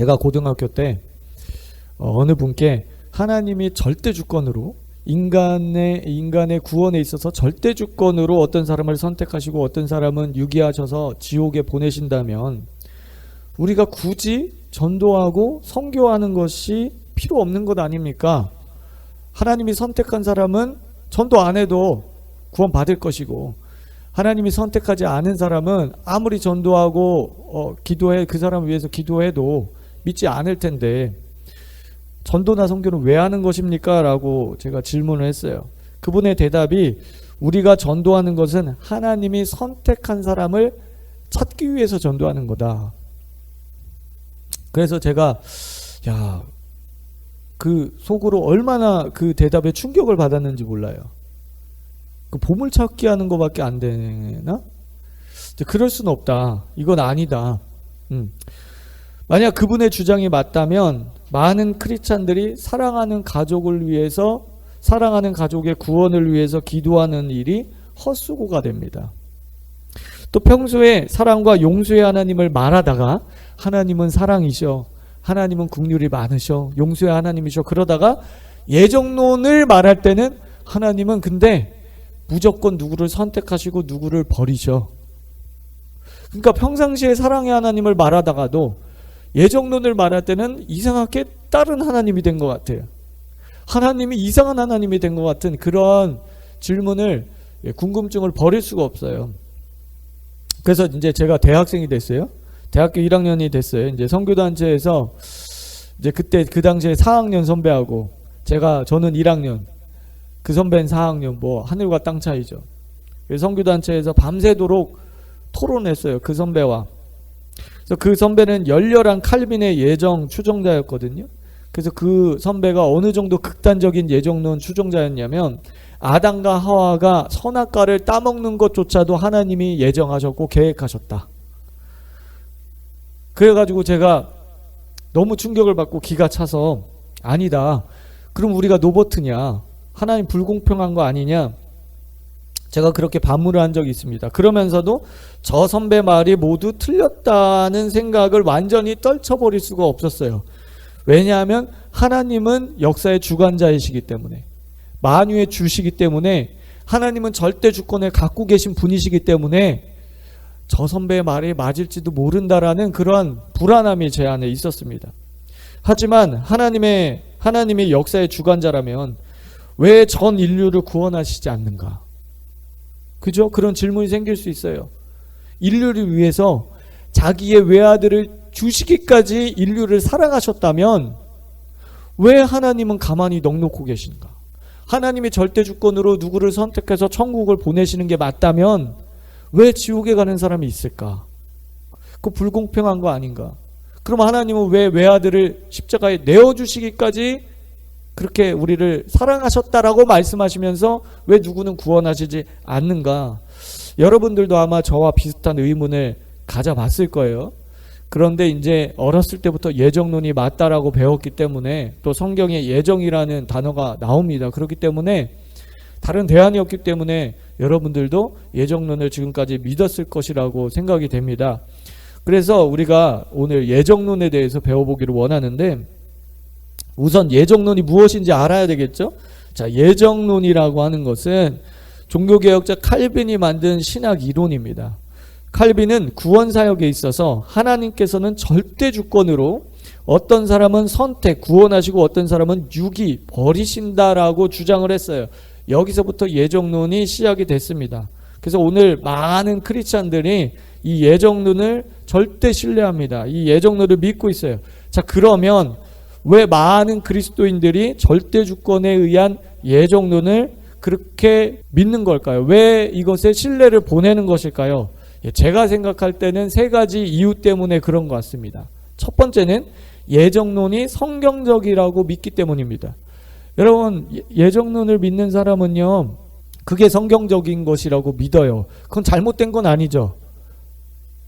제가 고등학교 때 어느 분께 하나님이 절대 주권으로 인간의 구원에 있어서 절대 주권으로 어떤 사람을 선택하시고 어떤 사람은 유기하셔서 지옥에 보내신다면 우리가 굳이 전도하고 선교하는 것이 필요 없는 것 아닙니까? 하나님이 선택한 사람은 전도 안 해도 구원 받을 것이고, 하나님이 선택하지 않은 사람은 아무리 전도하고 그 사람을 위해서 기도해도 믿지 않을 텐데 전도나 선교는 왜 하는 것입니까? 라고 제가 질문을 했어요. 그분의 대답이, 우리가 전도하는 것은 하나님이 선택한 사람을 찾기 위해서 전도하는 거다. 그래서 제가 그 속으로 얼마나 그 대답에 충격을 받았는지 몰라요. 그 보물찾기 하는 것밖에 안 되나? 그럴 수는 없다. 이건 아니다. 만약 그분의 주장이 맞다면 많은 크리스찬들이 사랑하는 가족을 위해서, 사랑하는 가족의 구원을 위해서 기도하는 일이 헛수고가 됩니다. 또 평소에 사랑과 용서의 하나님을 말하다가 하나님은 사랑이셔, 하나님은 긍휼이 많으셔, 용서의 하나님이셔, 그러다가 예정론을 말할 때는 하나님은 근데 무조건 누구를 선택하시고 누구를 버리셔. 그러니까 평상시에 사랑의 하나님을 말하다가도 예정론을 말할 때는 이상하게 다른 하나님이 된 것 같아요. 하나님이 이상한 하나님이 된 것 같은 그런 질문을, 궁금증을 버릴 수가 없어요. 그래서 이제 제가 대학생이 됐어요. 대학교 1학년이 됐어요. 이제 선교단체에서 이제 그때 그 당시에 4학년 선배하고 저는 1학년, 그 선배는 4학년, 뭐 하늘과 땅 차이죠. 선교단체에서 밤새도록 토론했어요. 그 선배와. 그래서 그 선배는 열렬한 칼빈의 예정 추종자였거든요. 그래서 그 선배가 어느 정도 극단적인 예정론 추종자였냐면, 아담과 하와가 선악과를 따먹는 것조차도 하나님이 예정하셨고 계획하셨다. 그래가지고 제가 너무 충격을 받고 기가 차서, 아니다, 그럼 우리가 노버트냐, 하나님 불공평한 거 아니냐, 제가 그렇게 반문을 한 적이 있습니다. 그러면서도 저 선배 말이 모두 틀렸다는 생각을 완전히 떨쳐버릴 수가 없었어요. 왜냐하면 하나님은 역사의 주관자이시기 때문에, 만유의 주시기 때문에, 하나님은 절대 주권을 갖고 계신 분이시기 때문에 저 선배의 말이 맞을지도 모른다라는 그러한 불안함이 제 안에 있었습니다. 하지만 하나님의 역사의 주관자라면 왜 전 인류를 구원하시지 않는가? 그죠? 그런 질문이 생길 수 있어요. 인류를 위해서 자기의 외아들을 주시기까지 인류를 사랑하셨다면 왜 하나님은 가만히 넋놓고 계신가? 하나님이 절대 주권으로 누구를 선택해서 천국을 보내시는 게 맞다면 왜 지옥에 가는 사람이 있을까? 그 불공평한 거 아닌가? 그럼 하나님은 왜 외아들을 십자가에 내어주시기까지 그렇게 우리를 사랑하셨다라고 말씀하시면서 왜 누구는 구원하시지 않는가? 여러분들도 아마 저와 비슷한 의문을 가져봤을 거예요. 그런데 이제 어렸을 때부터 예정론이 맞다라고 배웠기 때문에, 또 성경에 예정이라는 단어가 나옵니다. 그렇기 때문에 다른 대안이 없기 때문에 여러분들도 예정론을 지금까지 믿었을 것이라고 생각이 됩니다. 그래서 우리가 오늘 예정론에 대해서 배워보기를 원하는데, 우선 예정론이 무엇인지 알아야 되겠죠? 자, 예정론이라고 하는 것은 종교개혁자 칼빈이 만든 신학 이론입니다. 칼빈은 구원사역에 있어서 하나님께서는 절대 주권으로 어떤 사람은 선택, 구원하시고 어떤 사람은 유기, 버리신다라고 주장을 했어요. 여기서부터 예정론이 시작이 됐습니다. 그래서 오늘 많은 크리스찬들이 이 예정론을 절대 신뢰합니다. 이 예정론을 믿고 있어요. 자, 그러면 왜 많은 그리스도인들이 절대 주권에 의한 예정론을 그렇게 믿는 걸까요? 왜 이것에 신뢰를 보내는 것일까요? 제가 생각할 때는 세 가지 이유 때문에 그런 것 같습니다. 첫 번째는 예정론이 성경적이라고 믿기 때문입니다. 여러분, 예정론을 믿는 사람은요, 그게 성경적인 것이라고 믿어요. 그건 잘못된 건 아니죠.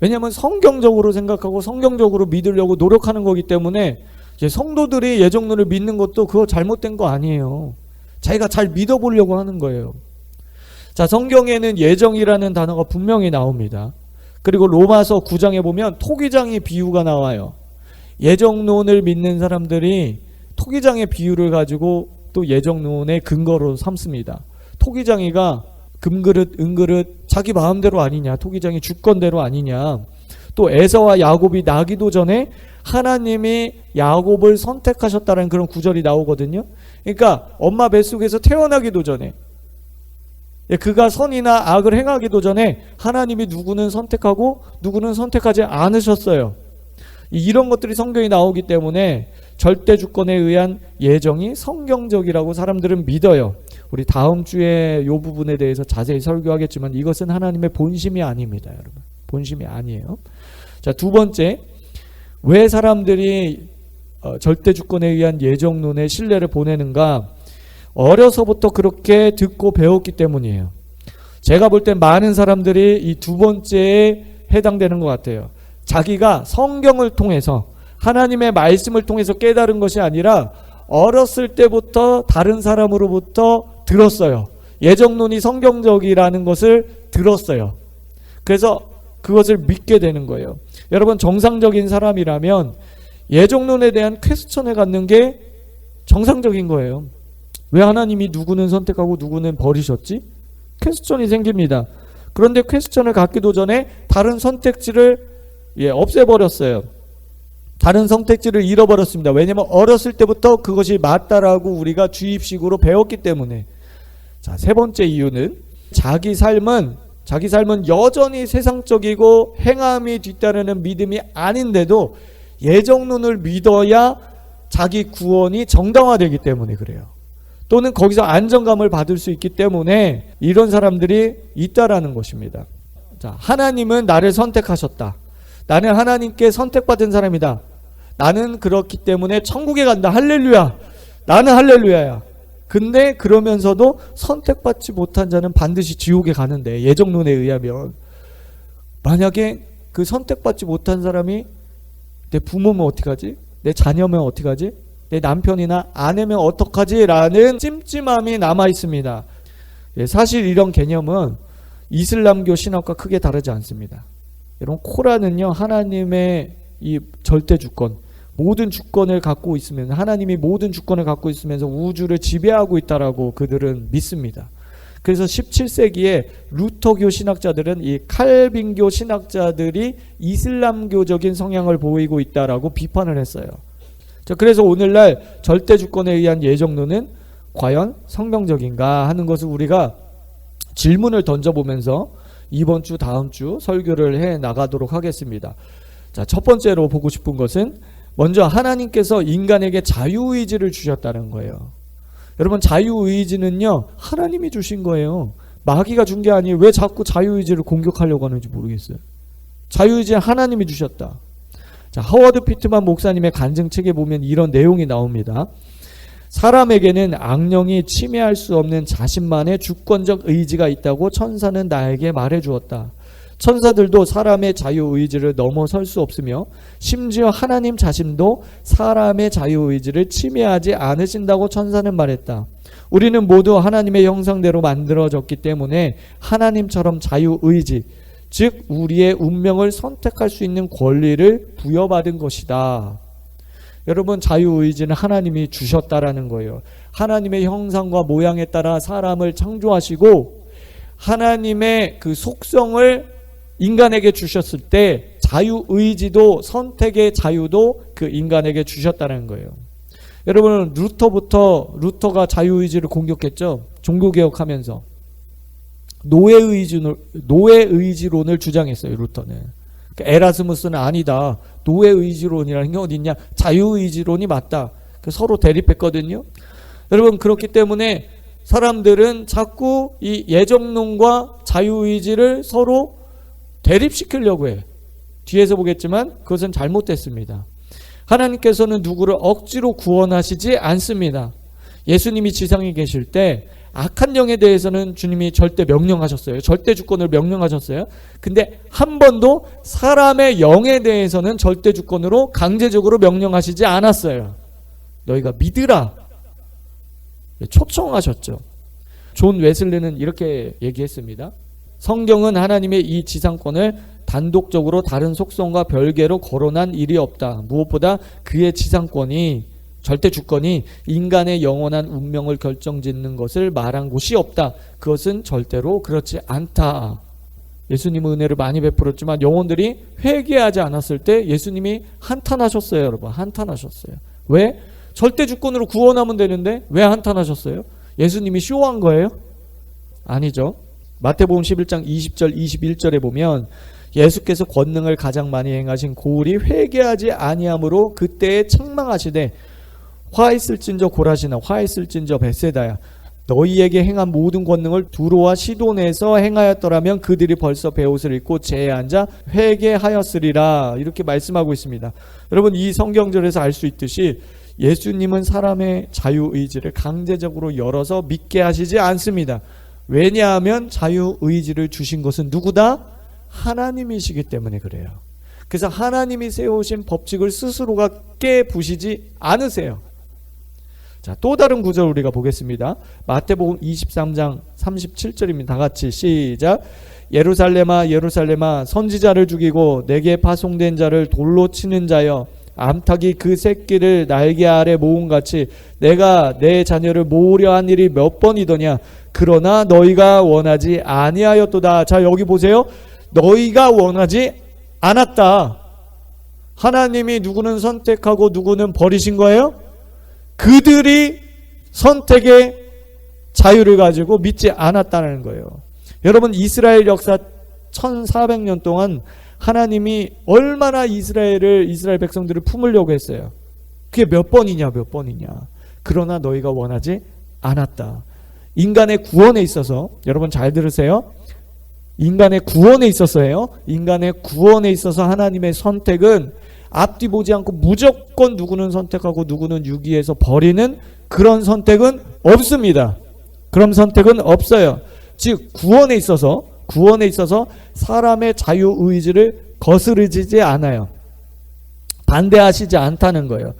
왜냐하면 성경적으로 생각하고 성경적으로 믿으려고 노력하는 거기 때문에 성도들이 예정론을 믿는 것도 그거 잘못된 거 아니에요. 자기가 잘 믿어보려고 하는 거예요. 자, 성경에는 예정이라는 단어가 분명히 나옵니다. 그리고 로마서 9장에 보면 토기장의 비유가 나와요. 예정론을 믿는 사람들이 토기장의 비유를 가지고 또 예정론의 근거로 삼습니다. 토기장이가 금그릇, 은그릇 자기 마음대로 아니냐, 토기장이 주권대로 아니냐. 또 에서와 야곱이 나기도 전에 하나님이 야곱을 선택하셨다는 그런 구절이 나오거든요. 그러니까 엄마 뱃속에서 태어나기도 전에, 그가 선이나 악을 행하기도 전에 하나님이 누구는 선택하고 누구는 선택하지 않으셨어요. 이런 것들이 성경에 나오기 때문에 절대 주권에 의한 예정이 성경적이라고 사람들은 믿어요. 우리 다음 주에 이 부분에 대해서 자세히 설교하겠지만 이것은 하나님의 본심이 아닙니다, 여러분. 본심이 아니에요. 자, 두 번째, 왜 사람들이 절대 주권에 의한 예정론에 신뢰를 보내는가? 어려서부터 그렇게 듣고 배웠기 때문이에요. 제가 볼 땐 많은 사람들이 이 두 번째에 해당되는 것 같아요. 자기가 성경을 통해서, 하나님의 말씀을 통해서 깨달은 것이 아니라 어렸을 때부터 다른 사람으로부터 들었어요. 예정론이 성경적이라는 것을 들었어요. 그래서 그것을 믿게 되는 거예요. 여러분, 정상적인 사람이라면 예정론에 대한 퀘스천을 갖는 게 정상적인 거예요. 왜 하나님이 누구는 선택하고 누구는 버리셨지? 퀘스천이 생깁니다. 그런데 퀘스천을 갖기도 전에 다른 선택지를 없애버렸어요. 다른 선택지를 잃어버렸습니다. 왜냐하면 어렸을 때부터 그것이 맞다라고 우리가 주입식으로 배웠기 때문에. 자, 세 번째 이유는 자기 삶은 여전히 세상적이고 행함이 뒤따르는 믿음이 아닌데도 예정론을 믿어야 자기 구원이 정당화되기 때문에 그래요. 또는 거기서 안정감을 받을 수 있기 때문에 이런 사람들이 있다라는 것입니다. 자, 하나님은 나를 선택하셨다. 나는 하나님께 선택받은 사람이다. 나는 그렇기 때문에 천국에 간다. 할렐루야. 나는 할렐루야야. 근데 그러면서도 선택받지 못한 자는 반드시 지옥에 가는데, 예정론에 의하면 만약에 그 선택받지 못한 사람이 내 부모면 어떡하지? 내 자녀면 어떡하지? 내 남편이나 아내면 어떡하지? 라는 찜찜함이 남아 있습니다. 사실 이런 개념은 이슬람교 신학과 크게 다르지 않습니다. 여러분, 코란은요, 하나님의 이 절대 주권, 모든 주권을 갖고 있으면, 하나님이 모든 주권을 갖고 있으면서 우주를 지배하고 있다라고 그들은 믿습니다. 그래서 17세기에 루터교 신학자들은 이 칼빈교 신학자들이 이슬람교적인 성향을 보이고 있다라고 비판을 했어요. 자, 그래서 오늘날 절대 주권에 의한 예정론은 과연 성경적인가 하는 것을 우리가 질문을 던져보면서 이번 주, 다음 주 설교를 해 나가도록 하겠습니다. 자, 첫 번째로 보고 싶은 것은 먼저 하나님께서 인간에게 자유의지를 주셨다는 거예요. 여러분, 자유의지는요, 하나님이 주신 거예요. 마귀가 준 게 아니에요. 왜 자꾸 자유의지를 공격하려고 하는지 모르겠어요. 자유의지는 하나님이 주셨다. 자, 하워드 피트만 목사님의 간증책에 보면 이런 내용이 나옵니다. 사람에게는 악령이 침해할 수 없는 자신만의 주권적 의지가 있다고 천사는 나에게 말해 주었다. 천사들도 사람의 자유의지를 넘어설 수 없으며 심지어 하나님 자신도 사람의 자유의지를 침해하지 않으신다고 천사는 말했다. 우리는 모두 하나님의 형상대로 만들어졌기 때문에 하나님처럼 자유의지, 즉 우리의 운명을 선택할 수 있는 권리를 부여받은 것이다. 여러분, 자유의지는 하나님이 주셨다라는 거예요. 하나님의 형상과 모양에 따라 사람을 창조하시고 하나님의 그 속성을 인간에게 주셨을 때 자유의지도, 선택의 자유도 그 인간에게 주셨다는 거예요. 여러분, 루터가 자유의지를 공격했죠. 종교개혁하면서 노예의지론을 주장했어요. 루터는. 그러니까 에라스무스는 아니다, 노예의지론이라는 게 어딨냐, 자유의지론이 맞다. 서로 대립했거든요. 여러분, 그렇기 때문에 사람들은 자꾸 이 예정론과 자유의지를 서로 대립시키려고 해. 뒤에서 보겠지만 그것은 잘못됐습니다. 하나님께서는 누구를 억지로 구원하시지 않습니다. 예수님이 지상에 계실 때 악한 영에 대해서는 주님이 절대 명령하셨어요. 절대 주권을 명령하셨어요. 근데 한 번도 사람의 영에 대해서는 절대 주권으로 강제적으로 명령하시지 않았어요. 너희가 믿으라, 초청하셨죠. 존 웨슬리는 이렇게 얘기했습니다. 성경은 하나님의 이 지상권을 단독적으로 다른 속성과 별개로 거론한 일이 없다. 무엇보다 그의 지상권이 절대 주권이 인간의 영원한 운명을 결정짓는 것을 말한 곳이 없다. 그것은 절대로 그렇지 않다. 예수님은 은혜를 많이 베풀었지만 영혼들이 회개하지 않았을 때 예수님이 한탄하셨어요. 여러분, 한탄하셨어요. 왜? 절대 주권으로 구원하면 되는데 왜 한탄하셨어요? 예수님이 쇼한 거예요? 아니죠. 마태복음 11장 20절 21절에 보면 예수께서 권능을 가장 많이 행하신 고울이 회개하지 아니함으로 그때에 책망하시되 화있을진저 고라시나 화있을진저 벳세다야 너희에게 행한 모든 권능을 두로와 시돈에서 행하였더라면 그들이 벌써 베옷을 입고 제에 앉아 회개하였으리라. 이렇게 말씀하고 있습니다. 여러분, 이 성경절에서 알 수 있듯이 예수님은 사람의 자유의지를 강제적으로 열어서 믿게 하시지 않습니다. 왜냐하면 자유의지를 주신 것은 누구다? 하나님이시기 때문에 그래요. 그래서 하나님이 세우신 법칙을 스스로가 깨부시지 않으세요. 자, 또 다른 구절 우리가 보겠습니다. 마태복음 23장 37절입니다. 다 같이 시작. 예루살렘아 예루살렘아 선지자를 죽이고 내게 파송된 자를 돌로 치는 자여 암탉이 그 새끼를 날개 아래 모음같이 내가 내 자녀를 모으려 한 일이 몇 번이더냐. 그러나 너희가 원하지 아니하였도다. 자, 여기 보세요. 너희가 원하지 않았다. 하나님이 누구는 선택하고 누구는 버리신 거예요? 그들이 선택의 자유를 가지고 믿지 않았다는 거예요. 여러분, 이스라엘 역사 1400년 동안 하나님이 얼마나 이스라엘 백성들을 품으려고 했어요. 그게 몇 번이냐. 그러나 너희가 원하지 않았다. 인간의 구원에 있어서, 여러분 잘 들으세요. 인간의 구원에 있어서예요. 인간의 구원에 있어서 하나님의 선택은 앞뒤 보지 않고 무조건 누구는 선택하고 누구는 유기해서 버리는 그런 선택은 없습니다. 그런 선택은 없어요. 즉 구원에 있어서 사람의 자유의지를 거스르지 않아요. 반대하시지 않다는 거예요.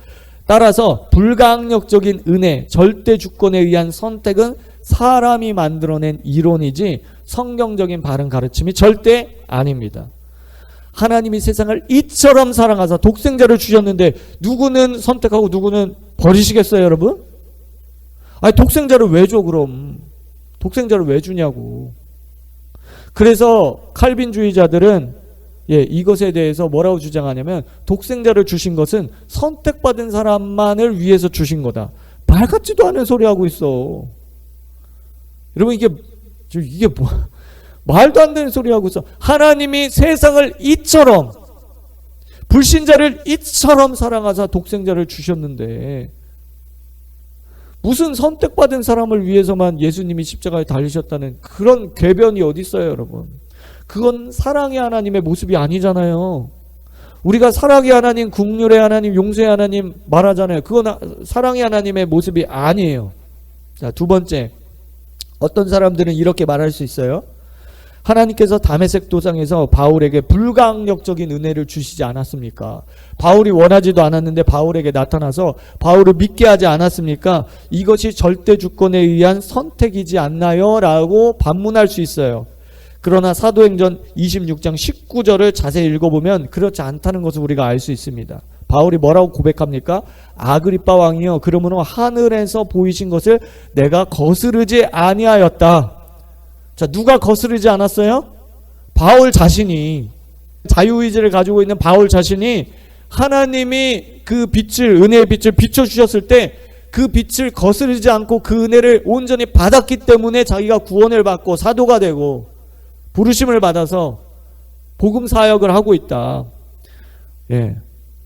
따라서 불가항력적인 은혜, 절대 주권에 의한 선택은 사람이 만들어낸 이론이지 성경적인 바른 가르침이 절대 아닙니다. 하나님이 세상을 이처럼 사랑하사 독생자를 주셨는데 누구는 선택하고 누구는 버리시겠어요, 여러분? 아니, 독생자를 왜 줘, 그럼? 독생자를 왜 주냐고. 그래서 칼빈주의자들은 이것에 대해서 뭐라고 주장하냐면 독생자를 주신 것은 선택받은 사람만을 위해서 주신 거다. 말 같지도 않은 소리 하고 있어. 여러분, 이게 뭐 말도 안 되는 소리 하고 있어. 하나님이 세상을 이처럼, 불신자를 이처럼 사랑하사 독생자를 주셨는데 무슨 선택받은 사람을 위해서만 예수님이 십자가에 달리셨다는 그런 궤변이 어디 있어요, 여러분? 그건 사랑의 하나님의 모습이 아니잖아요. 우리가 사랑의 하나님, 긍휼의 하나님, 용서의 하나님 말하잖아요. 그건 사랑의 하나님의 모습이 아니에요. 자, 두 번째, 어떤 사람들은 이렇게 말할 수 있어요. 하나님께서 다메섹 도상에서 바울에게 불가항력적인 은혜를 주시지 않았습니까? 바울이 원하지도 않았는데 바울에게 나타나서 바울을 믿게 하지 않았습니까? 이것이 절대 주권에 의한 선택이지 않나요? 라고 반문할 수 있어요. 그러나 사도행전 26장 19절을 자세히 읽어보면 그렇지 않다는 것을 우리가 알 수 있습니다. 바울이 뭐라고 고백합니까? 아그리빠 왕이여, 그러므로 하늘에서 보이신 것을 내가 거스르지 아니하였다. 자, 누가 거스르지 않았어요? 바울 자신이, 자유의지를 가지고 있는 바울 자신이 하나님이 그 빛을, 은혜의 빛을 비춰주셨을 때 그 빛을 거스르지 않고 그 은혜를 온전히 받았기 때문에 자기가 구원을 받고 사도가 되고 부르심을 받아서 복음 사역을 하고 있다.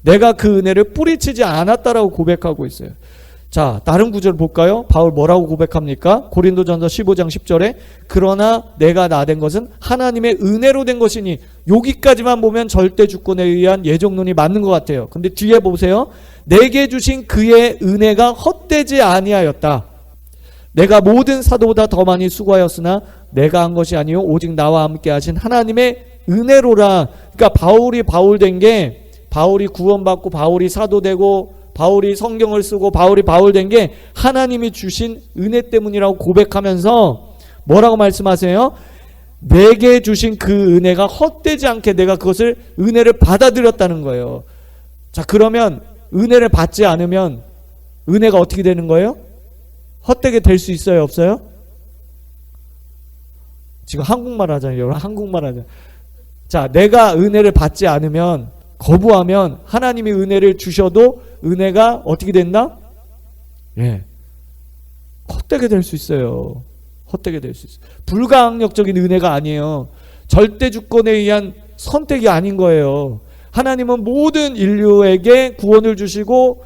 내가 그 은혜를 뿌리치지 않았다라고 고백하고 있어요. 자, 다른 구절 볼까요? 바울 뭐라고 고백합니까? 고린도전서 15장 10절에 그러나 내가 나 된 것은 하나님의 은혜로 된 것이니, 여기까지만 보면 절대 주권에 의한 예정론이 맞는 것 같아요. 근데 뒤에 보세요. 내게 주신 그의 은혜가 헛되지 아니하였다. 내가 모든 사도보다 더 많이 수고하였으나 내가 한 것이 아니요 오직 나와 함께 하신 하나님의 은혜로라. 그러니까 바울이 바울 된 게, 바울이 구원받고 바울이 사도 되고 바울이 성경을 쓰고 바울이 바울 된 게 하나님이 주신 은혜 때문이라고 고백하면서 뭐라고 말씀하세요? 내게 주신 그 은혜가 헛되지 않게 내가 그것을 은혜를 받아들였다는 거예요. 자, 그러면 은혜를 받지 않으면 은혜가 어떻게 되는 거예요? 헛되게 될 수 있어요, 없어요? 지금 한국말 하잖아요. 여러분 한국말 하잖아요. 자, 내가 은혜를 받지 않으면, 거부하면 하나님이 은혜를 주셔도 은혜가 어떻게 된다? 예, 헛되게 될 수 있어요. 헛되게 될 수 있어요. 불가항력적인 은혜가 아니에요. 절대 주권에 의한 선택이 아닌 거예요. 하나님은 모든 인류에게 구원을 주시고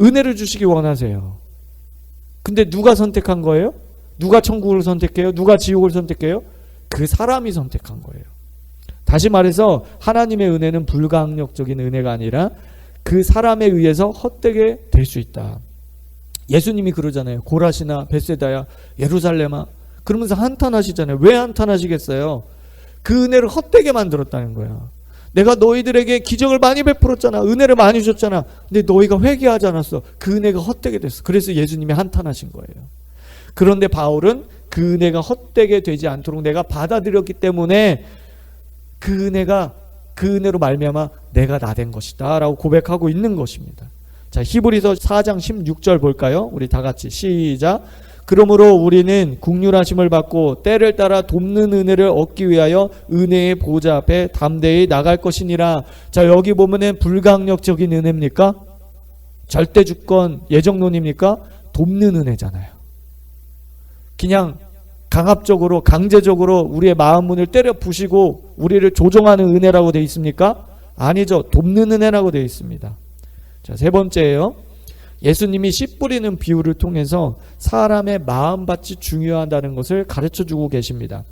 은혜를 주시기 원하세요. 근데 누가 선택한 거예요? 누가 천국을 선택해요? 누가 지옥을 선택해요? 그 사람이 선택한 거예요. 다시 말해서 하나님의 은혜는 불가항력적인 은혜가 아니라 그 사람에 의해서 헛되게 될 수 있다. 예수님이 그러잖아요. 고라시나 벳세다야 예루살렘아, 그러면서 한탄하시잖아요. 왜 한탄하시겠어요? 그 은혜를 헛되게 만들었다는 거야. 내가 너희들에게 기적을 많이 베풀었잖아. 은혜를 많이 줬잖아. 근데 너희가 회개하지 않았어. 그 은혜가 헛되게 됐어. 그래서 예수님이 한탄하신 거예요. 그런데 바울은 그 은혜가 헛되게 되지 않도록 내가 받아들였기 때문에 그 은혜로 말미암아 내가 나 된 것이다 라고 고백하고 있는 것입니다. 자, 히브리서 4장 16절 볼까요? 우리 다 같이 시작. 그러므로 우리는 국률하심을 받고 때를 따라 돕는 은혜를 얻기 위하여 은혜의 보좌 앞에 담대히 나갈 것이니라. 자, 여기 보면은 불가항력적인 은혜입니까? 절대주권 예정론입니까? 돕는 은혜잖아요. 그냥 강압적으로 강제적으로 우리의 마음 문을 때려 부시고 우리를 조종하는 은혜라고 되어 있습니까? 아니죠. 돕는 은혜라고 되어 있습니다. 자, 세 번째예요. 예수님이 씨 뿌리는 비유를 통해서 사람의 마음밭이 중요하다는 것을 가르쳐주고 계십니다.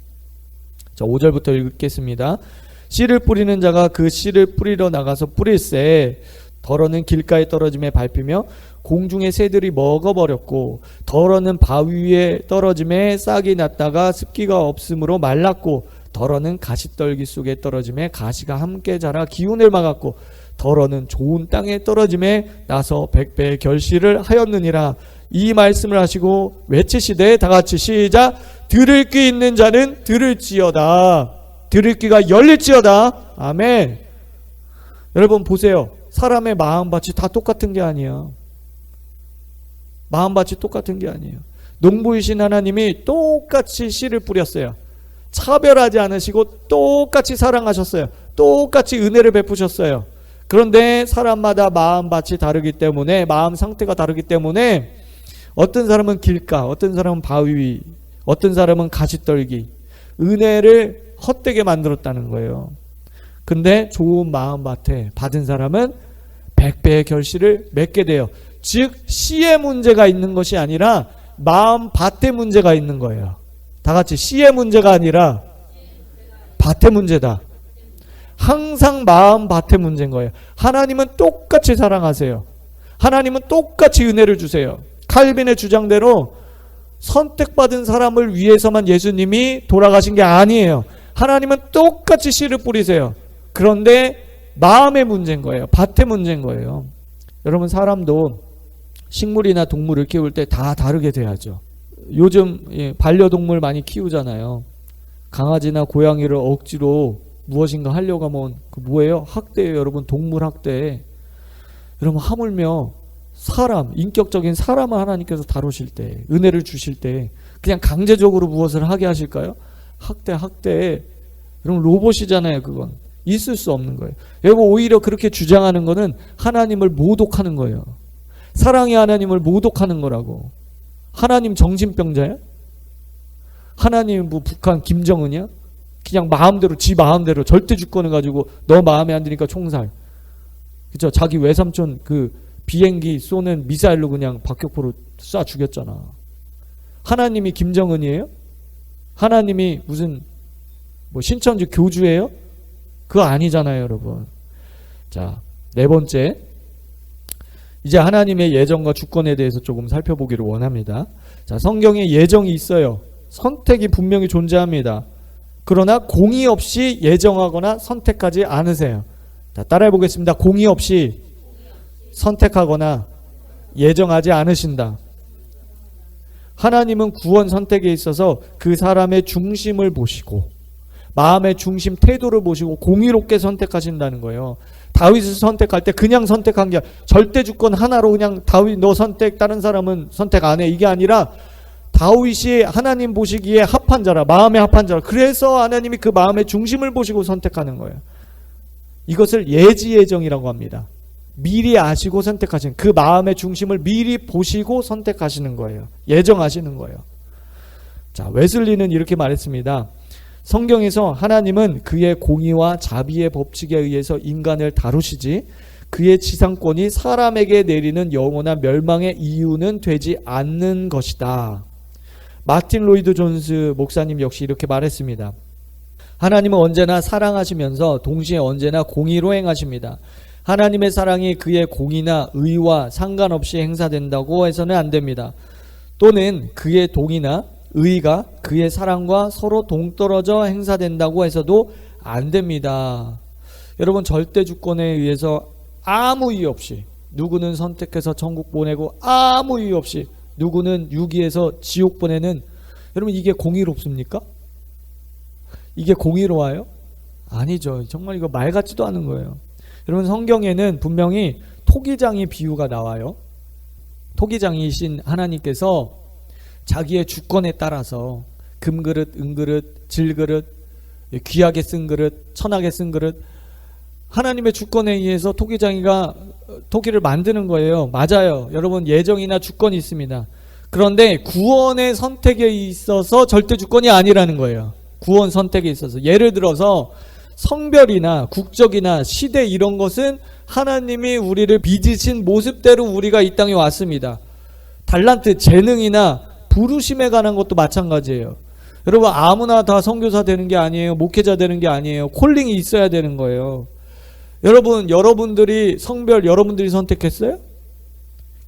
자, 5절부터 읽겠습니다. 씨를 뿌리는 자가 그 씨를 뿌리러 나가서 뿌릴새 덜어는 길가에 떨어짐에 밟히며 공중의 새들이 먹어버렸고 덜어는 바위 위에 떨어짐에 싹이 났다가 습기가 없으므로 말랐고 덜어는 가시떨기 속에 떨어짐에 가시가 함께 자라 기운을 막았고 덜어는 좋은 땅에 떨어짐에 나서 100배의 결실을 하였느니라. 이 말씀을 하시고 외치시되 다 같이 시작. 들을 귀 있는 자는 들을지어다. 들을 귀가 열릴지어다. 아멘. 여러분 보세요. 사람의 마음밭이 다 똑같은 게 아니야. 마음밭이 똑같은 게 아니에요. 농부이신 하나님이 똑같이 씨를 뿌렸어요. 차별하지 않으시고 똑같이 사랑하셨어요. 똑같이 은혜를 베푸셨어요. 그런데 사람마다 마음밭이 다르기 때문에, 마음 상태가 다르기 때문에 어떤 사람은 길가, 어떤 사람은 바위 위, 어떤 사람은 가시떨기, 은혜를 헛되게 만들었다는 거예요. 근데 좋은 마음밭에 받은 사람은 100배의 결실을 맺게 돼요. 즉 씨의 문제가 있는 것이 아니라 마음밭의 문제가 있는 거예요. 다 같이 씨의 문제가 아니라 밭의 문제다. 항상 마음밭의 문제인 거예요. 하나님은 똑같이 사랑하세요. 하나님은 똑같이 은혜를 주세요. 칼빈의 주장대로 선택받은 사람을 위해서만 예수님이 돌아가신 게 아니에요. 하나님은 똑같이 씨를 뿌리세요. 그런데 마음의 문제인 거예요. 밭의 문제인 거예요. 여러분 사람도 식물이나 동물을 키울 때 다 다르게 돼야죠. 요즘 반려동물 많이 키우잖아요. 강아지나 고양이를 억지로 무엇인가 하려고 하면 그 뭐예요? 학대예요. 여러분 동물 학대. 여러분 하물며 사람, 인격적인 사람을 하나님께서 다루실 때, 은혜를 주실 때 그냥 강제적으로 무엇을 하게 하실까요? 학대. 여러분 로봇이잖아요. 그건 있을 수 없는 거예요. 여러분 오히려 그렇게 주장하는 거는 하나님을 모독하는 거예요. 사랑의 하나님을 모독하는 거라고. 하나님 정신병자야? 하나님 뭐 북한 김정은이야? 그냥 마음대로 지 마음대로 절대 주권을 가지고 너 마음에 안 드니까 총살. 그죠? 자기 외삼촌 그 비행기 쏘는 미사일로 그냥 박격포로 쏴 죽였잖아. 하나님이 김정은이에요? 하나님이 무슨 뭐 신천지 교주예요? 그거 아니잖아요, 여러분. 자, 네 번째. 이제 하나님의 예정과 주권에 대해서 조금 살펴보기를 원합니다. 자, 성경에 예정이 있어요. 선택이 분명히 존재합니다. 그러나 공의 없이 예정하거나 선택하지 않으세요. 자, 따라해 보겠습니다. 공의 없이 선택하거나 예정하지 않으신다. 하나님은 구원 선택에 있어서 그 사람의 중심을 보시고 마음의 중심 태도를 보시고 공의롭게 선택하신다는 거예요. 다윗을 선택할 때 그냥 선택한 게 절대 주권 하나로 그냥 다윗 너 선택 다른 사람은 선택 안 해 이게 아니라 다윗이 하나님 보시기에 합한 자라 마음에 합한 자라 그래서 하나님이 그 마음의 중심을 보시고 선택하는 거예요. 이것을 예지예정이라고 합니다. 미리 아시고 선택하시는 그 마음의 중심을 미리 보시고 선택하시는 거예요. 예정하시는 거예요. 자, 웨슬리는 이렇게 말했습니다. 성경에서 하나님은 그의 공의와 자비의 법칙에 의해서 인간을 다루시지 그의 지상권이 사람에게 내리는 영원한 멸망의 이유는 되지 않는 것이다. 마틴 로이드 존스 목사님 역시 이렇게 말했습니다. 하나님은 언제나 사랑하시면서 동시에 언제나 공의로 행하십니다. 하나님의 사랑이 그의 공의나 의와 상관없이 행사된다고 해서는 안 됩니다. 또는 그의 동의나 의가 그의 사랑과 서로 동떨어져 행사된다고 해서도 안 됩니다. 여러분 절대 주권에 의해서 아무 이유 없이 누구는 선택해서 천국 보내고 아무 이유 없이 누구는 유기해서 지옥 보내는 여러분 이게 공의롭습니까? 이게 공의로워요? 아니죠. 정말 이거 말 같지도 않은 거예요. 여러분 성경에는 분명히 토기장의 비유가 나와요. 토기장이신 하나님께서 자기의 주권에 따라서 금그릇, 은그릇, 질그릇, 귀하게 쓴 그릇, 천하게 쓴 그릇 하나님의 주권에 의해서 토기장이가 토기를 만드는 거예요. 맞아요. 여러분 예정이나 주권이 있습니다. 그런데 구원의 선택에 있어서 절대 주권이 아니라는 거예요. 구원 선택에 있어서 예를 들어서 성별이나 국적이나 시대 이런 것은 하나님이 우리를 빚으신 모습대로 우리가 이 땅에 왔습니다. 달란트, 재능이나 부르심에 관한 것도 마찬가지예요. 여러분 아무나 다 선교사 되는 게 아니에요. 목회자 되는 게 아니에요. 콜링이 있어야 되는 거예요. 여러분들이 성별 여러분들이 선택했어요?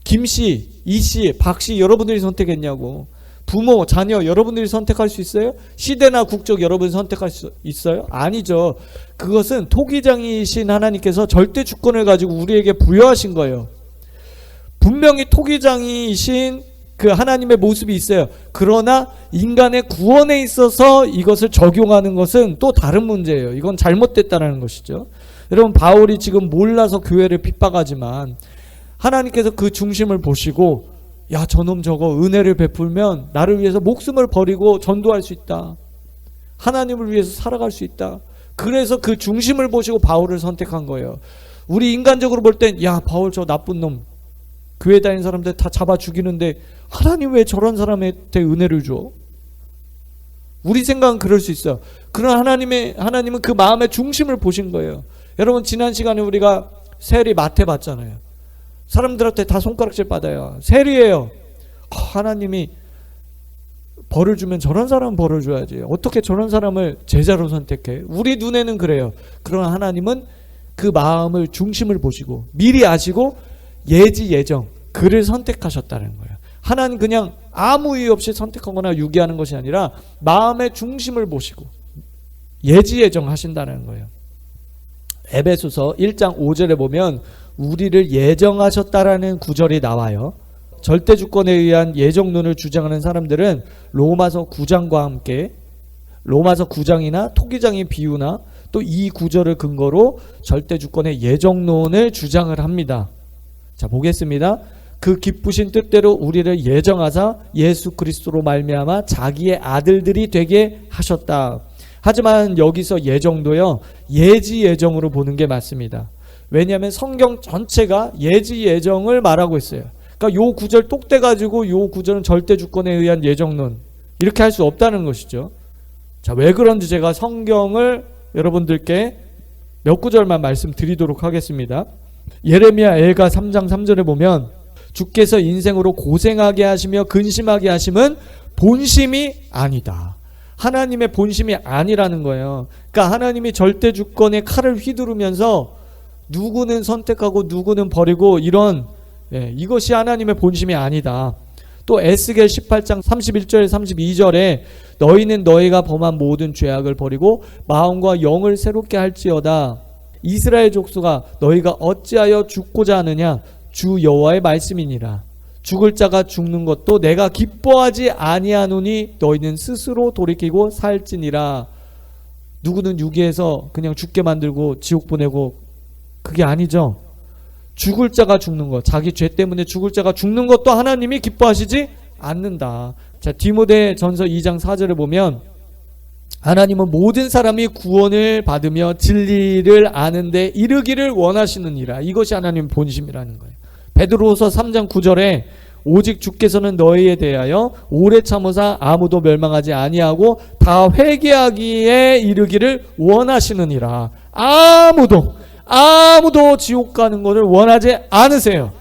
김씨, 이씨, 박씨 여러분들이 선택했냐고. 부모, 자녀 여러분들이 선택할 수 있어요? 시대나 국적 여러분 선택할 수 있어요? 아니죠. 그것은 토기장이신 하나님께서 절대 주권을 가지고 우리에게 부여하신 거예요. 분명히 토기장이신 그 하나님의 모습이 있어요. 그러나 인간의 구원에 있어서 이것을 적용하는 것은 또 다른 문제예요. 이건 잘못됐다는 것이죠. 여러분 바울이 지금 몰라서 교회를 핍박하지만 하나님께서 그 중심을 보시고 야 저놈 저거 은혜를 베풀면 나를 위해서 목숨을 버리고 전도할 수 있다. 하나님을 위해서 살아갈 수 있다. 그래서 그 중심을 보시고 바울을 선택한 거예요. 우리 인간적으로 볼 땐 야 바울 저 나쁜 놈 교회 다니는 사람들 다 잡아 죽이는데 하나님 왜 저런 사람한테 은혜를 줘? 우리 생각은 그럴 수 있어요. 그러나 하나님은 그 마음의 중심을 보신 거예요. 여러분 지난 시간에 우리가 세리 마태 봤잖아요. 사람들한테 다 손가락질 받아요. 세리예요. 하나님이 벌을 주면 저런 사람 벌을 줘야지. 어떻게 저런 사람을 제자로 선택해? 우리 눈에는 그래요. 그러나 하나님은 그 마음을 중심을 보시고 미리 아시고 예지 예정 그를 선택하셨다는 거예요. 하나님 그냥 아무 이유 없이 선택하거나 유기하는 것이 아니라 마음의 중심을 보시고 예지 예정 하신다는 거예요. 에베소서 1장 5절에 보면 우리를 예정하셨다라는 구절이 나와요. 절대 주권에 의한 예정론을 주장하는 사람들은 로마서 9장과 함께 로마서 9장이나 토기장의 비유나 또 이 구절을 근거로 절대 주권의 예정론을 주장을 합니다. 자 보겠습니다. 그 기쁘신 뜻대로 우리를 예정하사 예수 그리스도로 말미암아 자기의 아들들이 되게 하셨다. 하지만 여기서 예정도요 예지 예정으로 보는 게 맞습니다. 왜냐하면 성경 전체가 예지 예정을 말하고 있어요. 그러니까 요 구절 똑 떼가지고 요 구절은 절대 주권에 의한 예정론 이렇게 할 수 없다는 것이죠. 자, 왜 그런지 제가 성경을 여러분들께 몇 구절만 말씀드리도록 하겠습니다. 예레미야 애가 3장 3절에 보면 주께서 인생으로 고생하게 하시며 근심하게 하심은 본심이 아니다. 하나님의 본심이 아니라는 거예요. 그러니까 하나님이 절대 주권의 칼을 휘두르면서 누구는 선택하고 누구는 버리고 이런 이것이 하나님의 본심이 아니다. 또 에스겔 18장 31절 32절에 너희는 너희가 범한 모든 죄악을 버리고 마음과 영을 새롭게 할지어다. 이스라엘 족속아 너희가 어찌하여 죽고자 하느냐 주 여호와의 말씀이니라. 죽을 자가 죽는 것도 내가 기뻐하지 아니하노니 너희는 스스로 돌이키고 살지니라. 누구는 유기해서 그냥 죽게 만들고 지옥 보내고, 그게 아니죠. 죽을 자가 죽는 것, 자기 죄 때문에 죽을 자가 죽는 것도 하나님이 기뻐하시지 않는다. 자, 디모데전서 2장 4절을 보면 하나님은 모든 사람이 구원을 받으며 진리를 아는데 이르기를 원하시느니라. 이것이 하나님 본심이라는 거예요. 베드로후서 3장 9절에 오직 주께서는 너희에 대하여 오래 참으사 아무도 멸망하지 아니하고 다 회개하기에 이르기를 원하시느니라. 아무도 지옥 가는 것을 원하지 않으세요.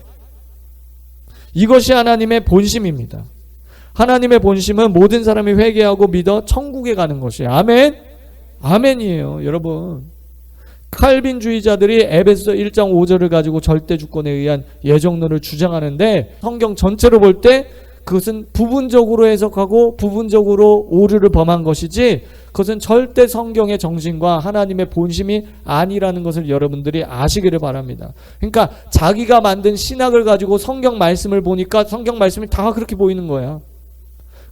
이것이 하나님의 본심입니다. 하나님의 본심은 모든 사람이 회개하고 믿어 천국에 가는 것이에요. 아멘? 아멘이에요. 여러분, 칼빈주의자들이 에베소서 1장 5절을 가지고 절대주권에 의한 예정론을 주장하는데, 성경 전체로 볼 때 그것은 부분적으로 해석하고 부분적으로 오류를 범한 것이지, 그것은 절대 성경의 정신과 하나님의 본심이 아니라는 것을 여러분들이 아시기를 바랍니다. 그러니까 자기가 만든 신학을 가지고 성경 말씀을 보니까 성경 말씀이 다 그렇게 보이는 거야.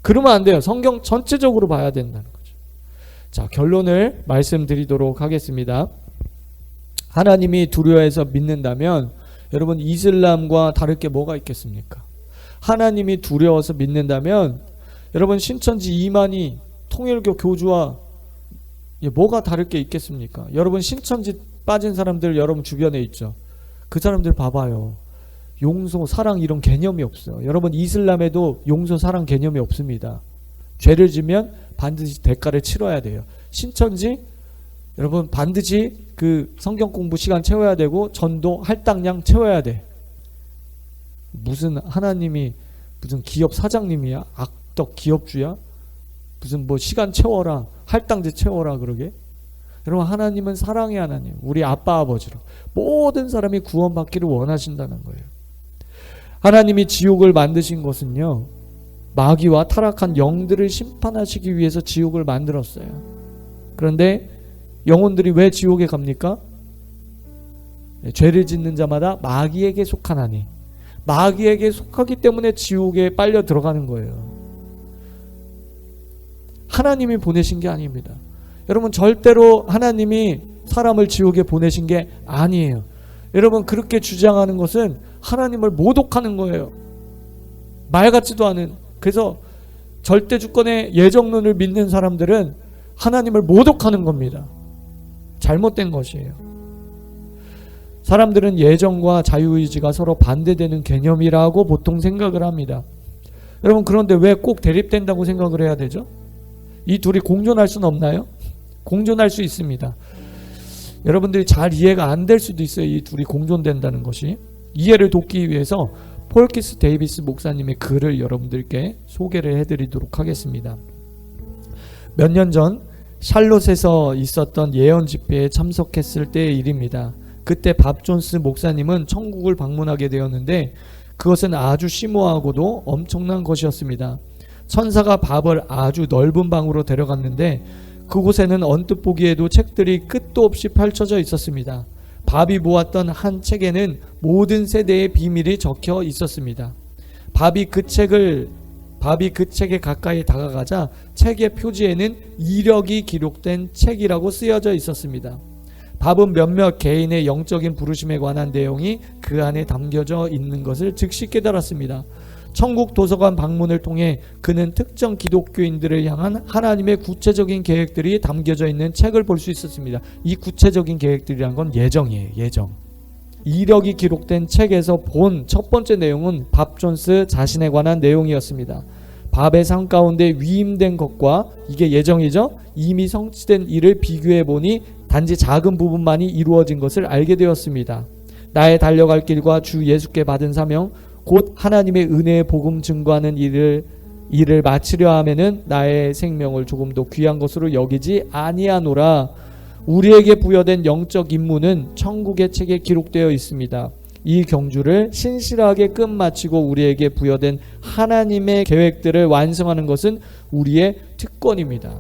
그러면 안 돼요. 성경 전체적으로 봐야 된다는 거죠. 자, 결론을 말씀드리도록 하겠습니다. 하나님이 두려워해서 믿는다면 여러분, 이슬람과 다를 게 뭐가 있겠습니까? 하나님이 두려워서 믿는다면 여러분, 신천지 이만희 통일교 교주와 뭐가 다를 게 있겠습니까? 여러분, 신천지 빠진 사람들 여러분 주변에 있죠. 그 사람들 봐봐요. 용서, 사랑 이런 개념이 없어요. 여러분, 이슬람에도 용서, 사랑 개념이 없습니다. 죄를 지면 반드시 대가를 치러야 돼요. 신천지 여러분, 반드시 그 성경 공부 시간 채워야 되고 전도 할당량 채워야 돼. 무슨 하나님이 무슨 기업 사장님이야? 악덕 기업주야? 무슨 뭐 시간 채워라, 할당제 채워라 그러게? 여러분, 하나님은 사랑의 하나님, 우리 아빠 아버지로 모든 사람이 구원받기를 원하신다는 거예요. 하나님이 지옥을 만드신 것은요, 마귀와 타락한 영들을 심판하시기 위해서 지옥을 만들었어요. 그런데 영혼들이 왜 지옥에 갑니까? 죄를 짓는 자마다 마귀에게 속하나니, 마귀에게 속하기 때문에 지옥에 빨려 들어가는 거예요. 하나님이 보내신 게 아닙니다. 여러분, 절대로 하나님이 사람을 지옥에 보내신 게 아니에요. 여러분, 그렇게 주장하는 것은 하나님을 모독하는 거예요. 말 같지도 않은. 그래서 절대주권의 예정론을 믿는 사람들은 하나님을 모독하는 겁니다. 잘못된 것이에요. 사람들은 예정과 자유의지가 서로 반대되는 개념이라고 보통 생각을 합니다. 여러분, 그런데 왜 꼭 대립된다고 생각을 해야 되죠? 이 둘이 공존할 수는 없나요? 공존할 수 있습니다. 여러분들이 잘 이해가 안 될 수도 있어요. 이 둘이 공존된다는 것이. 이해를 돕기 위해서 폴키스 데이비스 목사님의 글을 여러분들께 소개를 해드리도록 하겠습니다. 몇 년 전 샬롯에서 있었던 예언 집회에 참석했을 때의 일입니다. 그때 밥 존스 목사님은 천국을 방문하게 되었는데 그것은 아주 심오하고도 엄청난 것이었습니다. 천사가 밥을 아주 넓은 방으로 데려갔는데 그곳에는 언뜻 보기에도 책들이 끝도 없이 펼쳐져 있었습니다. 밥이 모았던 한 책에는 모든 세대의 비밀이 적혀 있었습니다. 밥이 그 책에 가까이 다가가자 책의 표지에는 이력이 기록된 책이라고 쓰여져 있었습니다. 밥은 몇몇 개인의 영적인 부르심에 관한 내용이 그 안에 담겨져 있는 것을 즉시 깨달았습니다. 천국 도서관 방문을 통해 그는 특정 기독교인들을 향한 하나님의 구체적인 계획들이 담겨져 있는 책을 볼 수 있었습니다. 이 구체적인 계획들이란 건 예정이에요. 예정. 이력이 기록된 책에서 본 첫 번째 내용은 밥 존스 자신에 관한 내용이었습니다. 밥의 삶 가운데 위임된 것과, 이게 예정이죠, 이미 성취된 일을 비교해 보니 단지 작은 부분만이 이루어진 것을 알게 되었습니다. 나의 달려갈 길과 주 예수께 받은 사명, 곧 하나님의 은혜의 복음 증거하는 일을 마치려 하면은 나의 생명을 조금도 귀한 것으로 여기지 아니하노라. 우리에게 부여된 영적 임무는 천국의 책에 기록되어 있습니다. 이 경주를 신실하게 끝마치고 우리에게 부여된 하나님의 계획들을 완성하는 것은 우리의 특권입니다.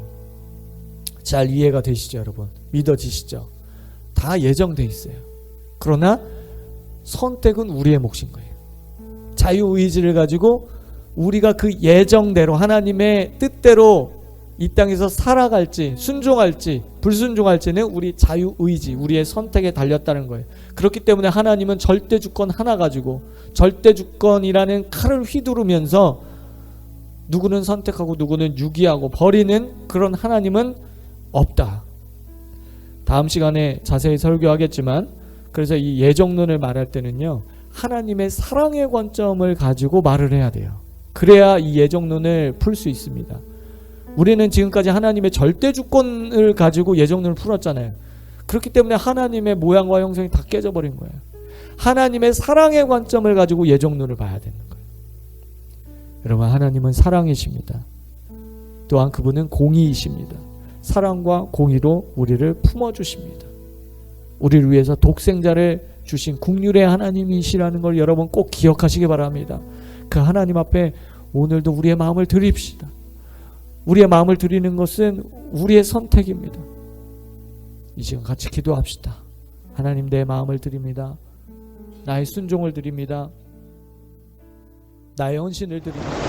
잘 이해가 되시죠, 여러분? 믿어지시죠? 다 예정돼 있어요. 그러나 선택은 우리의 몫인 거예요. 자유의지를 가지고 우리가 그 예정대로, 하나님의 뜻대로 이 땅에서 살아갈지 순종할지 불순종할지는 우리 자유의지, 우리의 선택에 달렸다는 거예요. 그렇기 때문에 하나님은 절대 주권 하나 가지고 절대 주권이라는 칼을 휘두르면서 누구는 선택하고 누구는 유기하고 버리는 그런 하나님은 없다. 다음 시간에 자세히 설교하겠지만, 그래서 이 예정론을 말할 때는요, 하나님의 사랑의 관점을 가지고 말을 해야 돼요. 그래야 이 예정론을 풀 수 있습니다. 우리는 지금까지 하나님의 절대 주권을 가지고 예정론을 풀었잖아요. 그렇기 때문에 하나님의 모양과 형성이 다 깨져버린 거예요. 하나님의 사랑의 관점을 가지고 예정론을 봐야 되는 거예요. 여러분, 하나님은 사랑이십니다. 또한 그분은 공의이십니다. 사랑과 공의로 우리를 품어주십니다. 우리를 위해서 독생자를 주신 긍휼의 하나님이시라는 걸 여러분 꼭 기억하시기 바랍니다. 그 하나님 앞에 오늘도 우리의 마음을 드립시다. 우리의 마음을 드리는 것은 우리의 선택입니다. 이 시간 같이 기도합시다. 하나님, 내 마음을 드립니다. 나의 순종을 드립니다. 나의 헌신을 드립니다.